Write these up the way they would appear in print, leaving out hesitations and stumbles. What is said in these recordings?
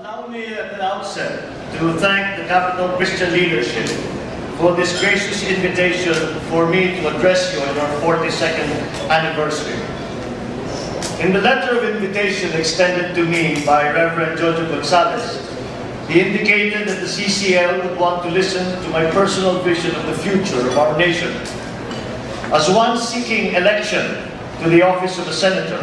Allow me at the outset to thank the Capital Christian leadership for this gracious invitation for me to address you on our 42nd anniversary. In the letter of invitation extended to me by Reverend Jojo Gonzalez, he indicated that the C.C.L would want to listen to my personal vision of the future of our nation. As one seeking election to the office of a senator,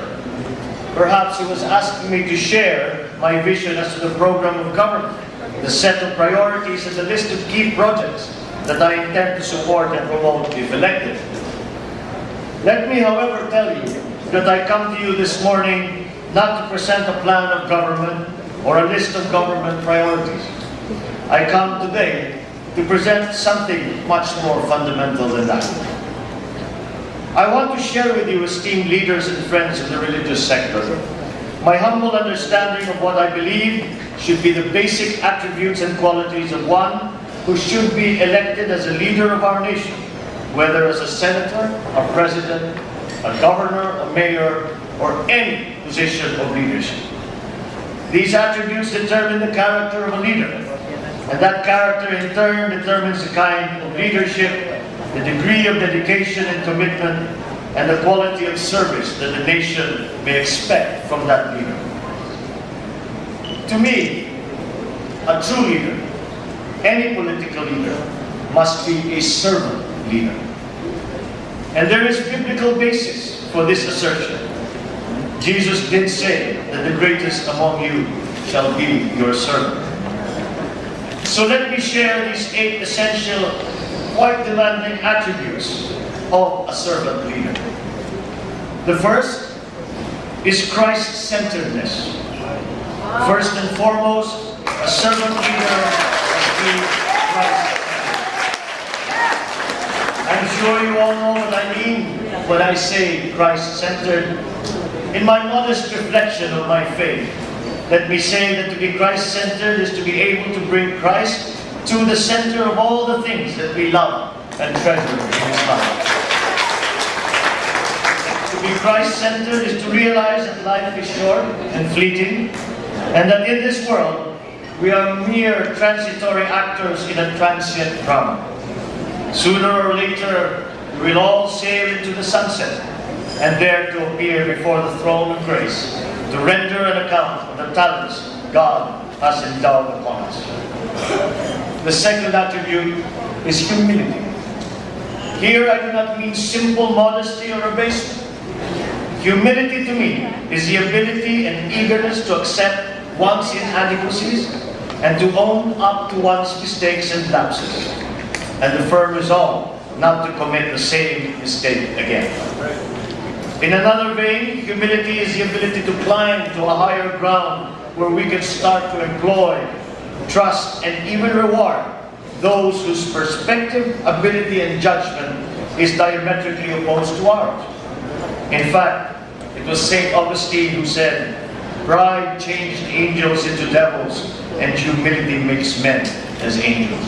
perhaps he was asking me to share my vision as to the program of government, the set of priorities, and the list of key projects that I intend to support and promote if elected. Let me, however, tell you that I come to you this morning not to present a plan of government or a list of government priorities. I come today to present something much more fundamental than that. I want to share with you, esteemed leaders and friends in the religious sector, my humble understanding of what I believe should be the basic attributes and qualities of one who should be elected as a leader of our nation, whether as a senator, a president, a governor, a mayor, or any position of leadership. These attributes determine the character of a leader, and that character in turn determines the kind of leadership, the degree of dedication and commitment, and the quality of service that the nation may expect from that leader. To me, a true leader, any political leader, must be a servant leader. And there is biblical basis for this assertion. Jesus did say that the greatest among you shall be your servant. So let me share these 8 essential, quite demanding attributes of a servant leader. The first is Christ-centeredness. First and foremost, a servant leader must be Christ-centered. I'm sure you all know what I mean when I say Christ-centered. In my modest reflection of my faith, let me say that to be Christ-centered is to be able to bring Christ to the center of all the things that we love and treasure in this life. To be Christ-centered is to realize that life is short and fleeting, and that in this world we are mere transitory actors in a transient drama. Sooner or later, we will all sail into the sunset and there to appear before the throne of grace to render an account of the talents God has endowed upon us. The second attribute is humility. Here I do not mean simple modesty or abasement. Humility to me is the ability and eagerness to accept one's inadequacies and to own up to one's mistakes and lapses, and the firm resolve not to commit the same mistake again. In another vein, humility is the ability to climb to a higher ground where we can start to employ, trust, and even reward those whose perspective, ability, and judgment is diametrically opposed to ours. In fact, it was St. Augustine who said, "Pride changed angels into devils, and humility makes men as angels."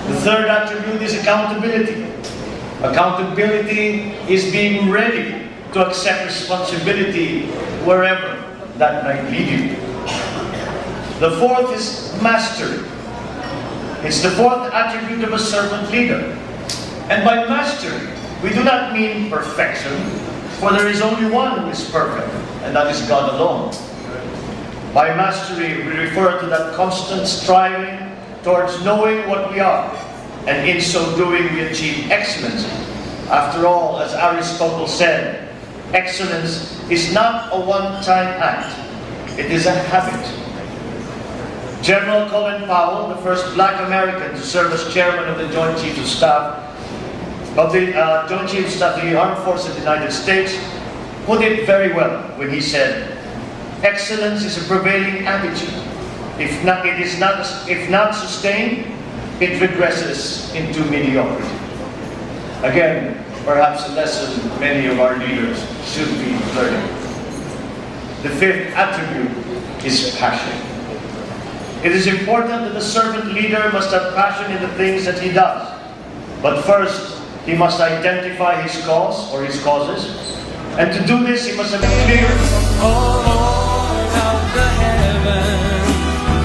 The third attribute is accountability. Accountability is being ready to accept responsibility wherever that might lead you. The fourth is mastery. It's the fourth attribute of a servant leader. And by mastery, we do not mean perfection, for there is only one who is perfect, and that is God alone. By mastery, we refer to that constant striving towards knowing what we are, and in so doing we achieve excellence. After all, as Aristotle said, excellence is not a one-time act, it is a habit. General Colin Powell, the first black American to serve as chairman of the Joint Chiefs of Staff of the Armed Forces of the United States, put it very well when he said, "Excellence is a prevailing attitude. If not sustained, it regresses into mediocrity." Again, perhaps a lesson many of our leaders should be learning. The fifth attribute is passion. It is important that the servant leader must have passion in the things that he does. But first, he must identify his cause or his causes. And to do this, he must have clear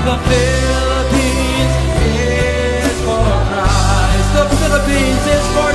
The Philippines is for Christ. The Philippines is for